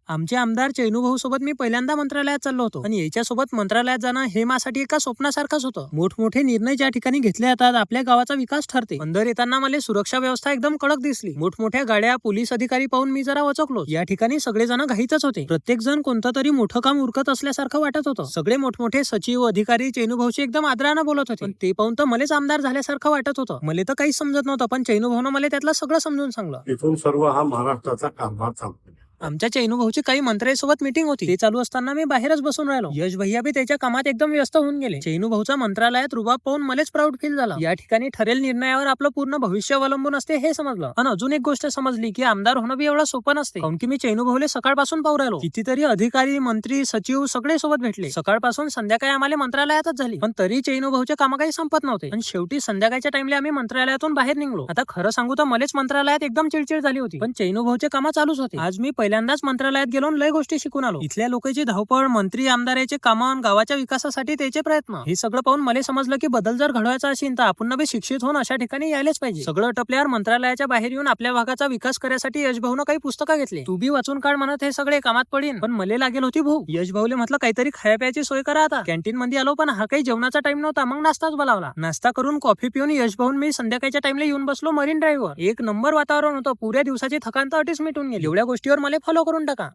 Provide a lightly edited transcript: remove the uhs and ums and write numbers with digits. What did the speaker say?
आमचे आमदार चैनूभाऊ सोबत मी पहिल्यांदा मंत्रालयात चाललो होतो आणि याच्यासोबत मंत्रालयात जाणं हे माझ्यासाठी एका स्वप्नासारखंच होतं. मोठमोठे निर्णय ज्या ठिकाणी घेतले जातात आपल्या गावाचा विकास ठरते. अंदर येताना मला सुरक्षा व्यवस्था एकदम कडक दिसली. मोठमोठ्या गाड्या, पोलीस अधिकारी पाहून मी जरा वचकलो. या ठिकाणी सगळेजण घाईतच होते. प्रत्येक जण कोणतं तरी मोठं काम उरकत असल्यासारखं वाटत होतं. सगळे मोठमोठे सचिव, अधिकारी चैनूभाऊशी एकदम आदरानं बोलत होते. पण ते पाहून तर मलाच आमदार झाल्यासारखं वाटत होतं. मला तर काहीच समजत नव्हतं, पण चैनूभाऊनं मला त्यातलं सगळं समजून सांगलं. इथून सर्व हा महाराष्ट्राचा कारभार चालतो. आमच्या चैनूभाऊची काही मंत्र्यांसोबत मीटिंग होती. ते चालू असताना मी बाहेरच बसून राहिलो. यश भैया बी त्याच्या कामात एकदम व्यस्त होऊन गेले. चैनूभाऊचा मंत्रालयात रुबाब पाहून मलाच प्राऊड फील झाला. या ठिकाणी ठरेल निर्णयावर आपलं पूर्ण भविष्य अवलंबून असते हे समजलं. आणि अजून एक गोष्ट समजली की आमदार होणं बी एवढं सोपं नसते. काऊन की मी चैनूभाऊले सकाळपासून पाहू राहिलो. कितीतरी अधिकारी, मंत्री, सचिव सगळे सोबत भेटले. सकाळपासून संध्याकाळी आम्हाला मंत्रालयातच झाली. पण तरी चैनूभाऊचे काम काही संपत नव्हते. आणि शेवटी संध्याकाळच्या टाइमला आम्ही मंत्रालयातून बाहेर निघलो. आता खरं सांगू तर मलाच मंत्रालयात एकदम चिडचिड झाली होती. पण चैनूभाऊचे काम चालूच होते. आज मी पहिल्यांदाच मंत्रालयात गेलो, लय गोष्टी शिकून आलो. इथल्या लोकांची धावपळ, मंत्री आमदाराचे कामं, गावाच्या विकासासाठी त्याचे प्रयत्न, हे सगळं पाहून मला समजलं की बदल जर घडवायचा असेल तर आपण बी शिक्षित होऊन अशा ठिकाणी यायलाच पाहिजे. सगळं टपल्यावर मंत्रालयाच्या बाहेर येऊन आपल्या भागाचा विकास करण्यासाठी यशभाऊनं काही पुस्तकं घेतले. तू बी वाचून काढ म्हणत, हे सगळे कामात पडीन. पण मला लागेल होती भूक. यशभाऊले म्हटलं काहीतरी खाया प्यायची सोय करा. आता कॅन्टीन मध्ये आलो, पण हा काही जेवणाचा टाइम नव्हता. मग नाश्ताच बोलावला. नाश्ता करून कॉफी पिऊन यशभाऊन मी संध्याकाळच्या टाइमला येऊन बसलो मरीन ड्राईव्हवर. एक नंबर वातावरण होतं. पुऱ्या दिवसाची थकान तर अटीच मिटून गेली. एवढ्या गोष्टीवर मला फॉलो करून टाका.